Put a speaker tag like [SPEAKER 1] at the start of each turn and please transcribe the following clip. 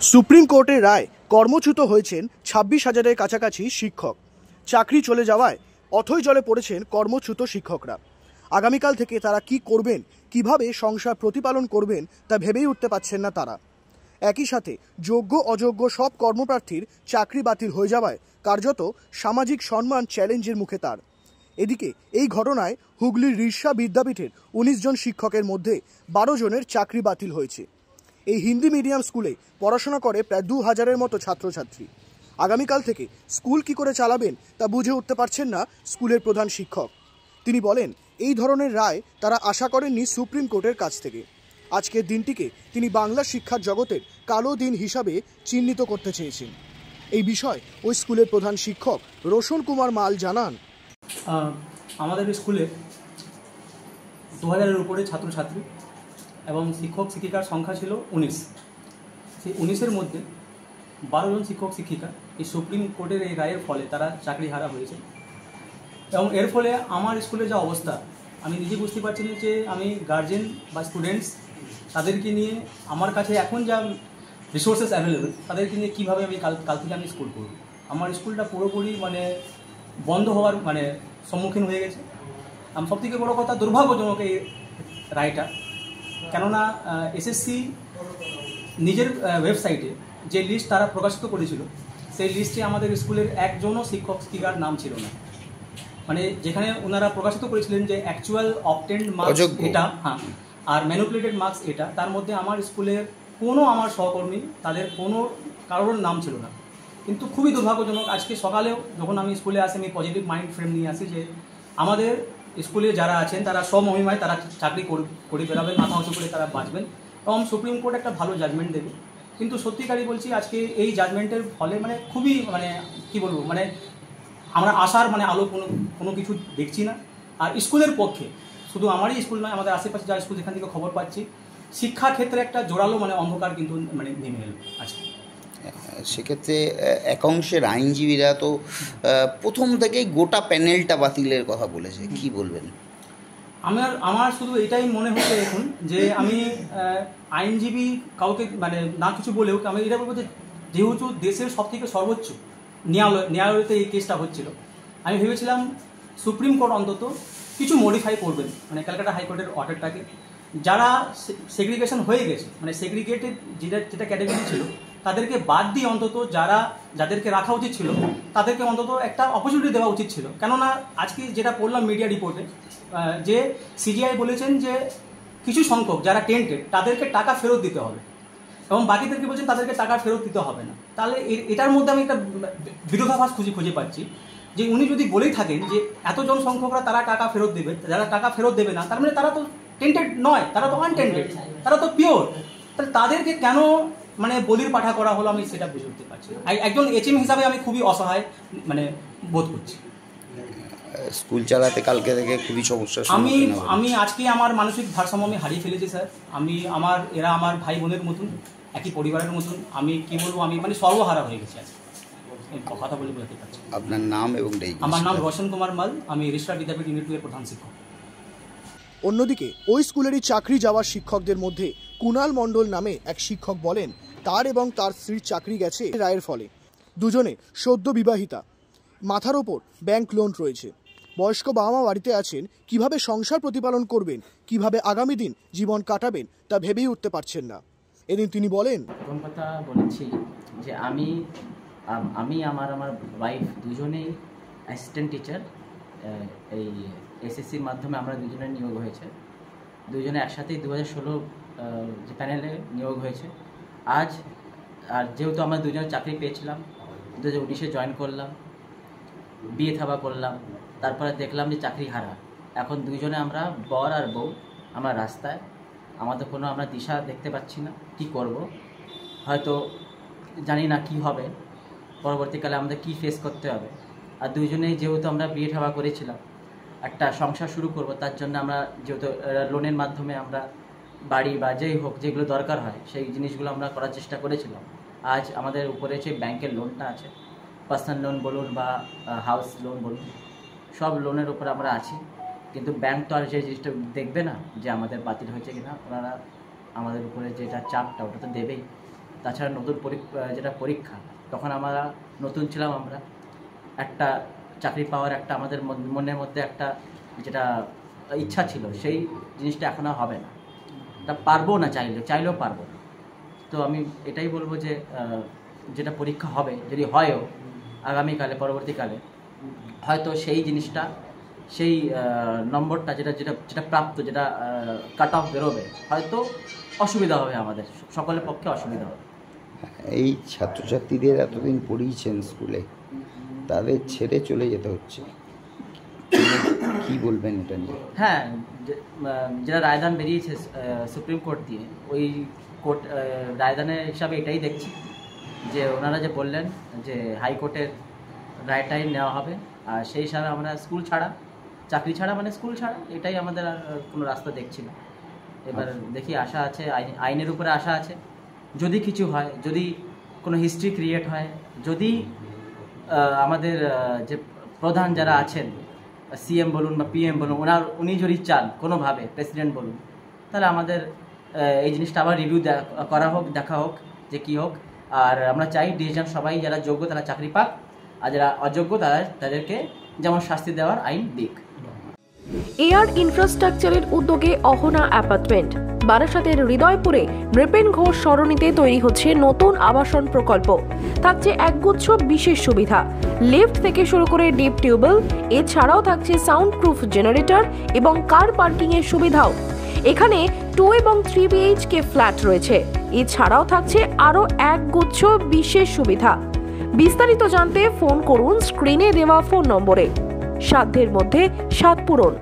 [SPEAKER 1] Supreme কোর্টের রায় কর্মচ্যুত হয়েছেন ২৬,০০০-এর কাছাকাছি শিক্ষক। চাকরি চলে যাওয়ায় অথৈ জলে পড়েছেন কর্মচ্যুত শিক্ষকরা। আগামীকাল থেকে তারা কি করবেন, কিভাবে সংসার প্রতিপালন করবেন তা ভেবেই উঠতে পারছেন না তারা। একই সাথে যোগ্য অযোগ্য সব কর্মপ্রার্থীর চাকরি বাতিল হয়ে যাওয়ায় কার্যত সামাজিক সম্মান চ্যালেঞ্জের মুখে তার। এদিকে এই ঘটনায় হুগলির ঋষা বিদ্যাপীঠের ১৯ জন শিক্ষকের মধ্যে ১২ জনের চাকরি বাতিল হয়েছে। এই হিন্দি মিডিয়াম স্কুলে পড়াশোনা করে প্রায় ২,০০০-এর মতো ছাত্রছাত্রী। আগামীকাল থেকে স্কুল কি করে চালাবেন তা বুঝে উঠতে পারছেন না স্কুলের প্রধান শিক্ষক। তিনি বলেন, এই ধরনের রায় তারা আশা করেননি সুপ্রিম কোর্টের কাছ থেকে। আজকের দিনটিকে তিনি বাংলা শিক্ষার জগতের কালো দিন হিসাবে চিহ্নিত করতে চেয়েছেন। এই বিষয় ওই স্কুলের প্রধান শিক্ষক রোশন কুমার মাল জানান,
[SPEAKER 2] আমাদের স্কুলে ২,০০০-এর উপরে ছাত্রছাত্রী এবং শিক্ষক শিক্ষিকার সংখ্যা ছিল ১৯। সেই ১৯-এর মধ্যে ১২ জন শিক্ষক শিক্ষিকা এই সুপ্রিম কোর্টের এই রায়ের ফলে তারা চাকরি হারা হয়েছে। এবং এর ফলে আমার স্কুলের যা অবস্থা আমি নিজে বুঝতে পারছি না যে আমি গার্জেন বা স্টুডেন্টস তাদেরকে নিয়ে আমার কাছে এখন যা রিসোর্সেস অ্যাভেলেবেল তাদেরকে নিয়ে কীভাবে আমি কাল থেকে আমি স্কুল করব। আমার স্কুলটা পুরোপুরি বন্ধ হওয়ার সম্মুখীন হয়ে গেছে। সবথেকে বড়ো কথা দুর্ভাগ্যজনক এই রায়টা, কেননা এসএসসি নিজের ওয়েবসাইটে যে লিস্ট তারা প্রকাশিত করেছিল সেই লিস্টে আমাদের স্কুলের একজনও শিক্ষক শিক্ষিকার নাম ছিল না। যেখানে ওনারা প্রকাশিত করেছিলেন যে অ্যাকচুয়াল অবটেন্ড মার্কস এটা, আর ম্যানিপুলেটেড মার্কস এটা, তার মধ্যে আমার স্কুলের আমার সহকর্মী তাদের কারোর নাম ছিল না। কিন্তু খুবই দুর্ভাগ্যজনক, আজকে সকালেও যখন আমি স্কুলে আসি আমি পজিটিভ মাইন্ড ফ্রেম নিয়ে আসি যে আমাদের স্কুলে যারা আছেন তারা স্বমহিমায় তারা চাকরি করে বেরাবেন, মাথা উঁচু করে তারা বাঁচবেন এবং সুপ্রিম কোর্ট একটা ভালো জাজমেন্ট দেবে। কিন্তু সত্যিকারই বলছি, আজকে এই জাজমেন্টের ফলে খুবই কি বলবো, আমরা আশার আলো কোনো কিছু দেখছি না। আর স্কুলের পক্ষে শুধু আমারই স্কুল নয়, আমাদের আশেপাশে যারা স্কুল যেখান থেকে খবর পাচ্ছি, শিক্ষা ক্ষেত্রে একটা জোরালো অন্ধকার কিন্তু নেমে এলো আজকে।
[SPEAKER 3] সেক্ষেত্রে একাংশের আইনজীবীরা তো প্রথম থেকেই গোটা প্যানেলটা বাতিলের কথা বলেছে, কি বলবেন?
[SPEAKER 2] আমার শুধু এটাই মনে হচ্ছে এখন যে আমি আইনজীবী কাউকে না কিছু বলেও আমি এটা বলবো যে যেহেতু দেশের সবথেকে সর্বোচ্চ ন্যায়ালয়তে এই কেসটা হচ্ছিল, আমি ভেবেছিলাম সুপ্রিম কোর্ট অন্তত কিছু মডিফাই করবেন ক্যালকাটা হাইকোর্টের অর্ডারটাকে। যারা সেগ্রিগেশন হয়ে গেছে সেগ্রিগেটেড যেটা ক্যাটাগরি ছিল তাদেরকে বাদ দিয়ে অন্তত যাদেরকে রাখা উচিত ছিল তাদেরকে অন্তত একটা অপরচুনিটি দেওয়া উচিত ছিল। কেননা আজকে যেটা পড়লাম মিডিয়া রিপোর্টে যে সিজিআই বলেছেন যে কিছু সংখ্যক যারা টেন্টেড তাদেরকে টাকা ফেরত দিতে হবে এবং বাকিদেরকে বলছেন তাদেরকে টাকা ফেরত দিতে হবে না। তাহলে এটার মধ্যে আমি একটা বিরোধাভাস খুঁজে পাচ্ছি যে উনি যদি বলেই থাকেন যে এতজন সংখ্যকরা তারা টাকা ফেরত দেবে, যারা টাকা ফেরত দেবে না তার তারা তো টেন্টেড নয়, তারা তো আনটেন্টেড, তারা তো পিওর। তাহলে তাদেরকে কেন বলির পাঠা করা হলো আমি সেটা বুঝে উঠতে পারছি। একজন এইচএম হিসাবে আমি খুবই অসহায় বোধ করছি।
[SPEAKER 3] স্কুল চালাতে কালকে থেকে খুবই সমস্যা।
[SPEAKER 2] আমি আজকে আমার মানসিক ভারসাম্য আমি হারিয়ে ফেলেছি স্যার। এরা আমার ভাই বোনের মতন, একই পরিবারের মতন। আমি কি বলবো, আমি সর্বহারা হয়ে গেছি আজকে, কথা বলে বলতে পারছি।
[SPEAKER 3] আপনার নাম এবং?
[SPEAKER 2] আমার নাম রোশন কুমার মাল, আমি ঋষা বিদ্যাপীঠ ইউনিট 2 এর প্রধান শিক্ষক।
[SPEAKER 1] অন্যদিকে ওই স্কুলেরই চাকরি যাওয়া শিক্ষকদের মধ্যে কুণাল মণ্ডল নামে এক শিক্ষক বলেন, তার এবং তার স্ত্রীর চাকরি গেছে রায়ের ফলে। দুজনে সদ্য বিবাহিতা, মাথার ওপর ব্যাংক লোন রয়েছে, বয়স্ক বাবা মা বাড়িতে আছেন। কিভাবে সংসার প্রতিপালন করবেন, কিভাবে আগামী দিন জীবন কাটাবেন তা ভেবেই উঠতে পারছেন না। এদিন তিনি বলেন,
[SPEAKER 4] প্রথম কথা বলেছি যে আমি আমার ওয়াইফ দুজনেই অ্যাসিস্ট্যান্ট টিচার। এই এসএসসির মাধ্যমে আমরা দুজনে নিয়োগ হয়েছে, দুজনে একসাথেই 2016 যে প্যানেলে নিয়োগ হয়েছে। আর যেহেতু আমরা দুজনে চাকরি পেয়েছিলাম, 2019-এ জয়েন করলাম, বিয়ে থাবা করলাম, তারপরে দেখলাম যে চাকরি হারা। এখন দুজনে আমরা বর আর বউ, আমরা রাস্তায়, আমাদের আমরা দিশা দেখতে পাচ্ছি না কি করব। হয়তো জানি না কি হবে, পরবর্তীকালে আমাদের কি ফেস করতে হবে। আর দুজনেই যেহেতু আমরা বিয়ে থাবা করেছিলাম, একটা সংসার শুরু করব, তার জন্য আমরা যেহেতু লোনের মাধ্যমে আমরা বাড়ি বা যেই হোক যেগুলো দরকার হয় সেই জিনিসগুলো আমরা করার চেষ্টা করেছিলাম। আজ আমাদের উপরে যে ব্যাংকের লোনটা আছে, পার্সোনাল লোন বলুন বা হাউস লোন বলুন, সব লোনের উপর আমরা আছি। কিন্তু ব্যাংক তো আর যে জিনিসটা দেখবে না যে আমাদের বাতিল হয়েছে কিনা, ওনারা আমাদের উপরে যেটা চাপটা ওটা তো দেবেই। তাছাড়া নতুন যেটা পরীক্ষা, তখন আমরা নতুন ছিলাম, আমরা একটা চাকরি পাওয়ার একটা আমাদের মনের মধ্যে একটা যেটা ইচ্ছা ছিল, সেই জিনিসটা এখন আর হবে না, এটা পারবো না, চাইলেও পারবো না। তো আমি এটাই বলবো যে যেটা পরীক্ষা হবে, যদি হয়ও আগামীকালে, পরবর্তীকালে, হয়তো সেই জিনিসটা, সেই নম্বরটা যেটা প্রাপ্ত, যেটা কাট অফ বেরোবে, হয়তো অসুবিধা হবে, আমাদের সকলের পক্ষে অসুবিধা হবে।
[SPEAKER 3] এই ছাত্রছাত্রীদের এতদিন পড়িয়েছেন স্কুলে, তাদের ছেড়ে চলে যেতে হচ্ছে, কি বলবেন এটা নিয়ে?
[SPEAKER 4] হ্যাঁ, যেটা রায়দান বেরিয়েছে সুপ্রিম কোর্ট দিয়ে, ওই কোর্ট রায়দানের হিসাবে এটাই দেখছি যে ওনারা যে বললেন যে হাইকোর্টের রায়টাই নেওয়া হবে, আর সেই হিসাবে আমরা স্কুল ছাড়া, চাকরি ছাড়া মানে স্কুল ছাড়া, এটাই আমাদের আর কোনো রাস্তা দেখছি না। এবার দেখি, আশা আছে, আইনের উপরে আশা আছে, যদি কিছু হয়, যদি কোনো হিস্ট্রি ক্রিয়েট হয়, যদি আমাদের যে প্রধান যারা আছেন, সিএম বলুন বা পিএম বলুন, উনি যদি চান কোনোভাবে, প্রেসিডেন্ট বলুন, তাহলে আমাদের এই জিনিসটা আবার রিভিউ করা হোক, দেখা হোক যে কী হোক। আর আমরা চাই ডিসিশন সবাই যারা যোগ্য তারা চাকরি পাক, আর যারা অযোগ্য তাদেরকে যেমন শাস্তি দেওয়ার আইন দিক।
[SPEAKER 5] এয়ার ইনফ্রাস্ট্রাকচারের উদ্যোগে অহনা অ্যাপার্টমেন্ট, বারাসাতের হৃদয়পুরে নৃপেন ঘোষ সরণিতে তৈরি হচ্ছে নতুন আবাসন প্রকল্প। থাকছে একগুচ্ছ বিশেষ সুবিধা, লিফট থেকে শুরু করে ডিপ টিউবওয়েল, এছাড়াও থাকছে সাউন্ড প্রুফ জেনারেটর এবং কার পার্কিং এর সুবিধাও। এখানে 2 এবং 3 BHK ফ্ল্যাট রয়েছে, এছাড়াও থাকছে আরও একগুচ্ছ বিশেষ সুবিধা। বিস্তারিত জানতে ফোন করুন স্ক্রিনে দেওয়া ফোন নম্বরে। সাধ্যের মধ্যে স্বাদ পূরণ।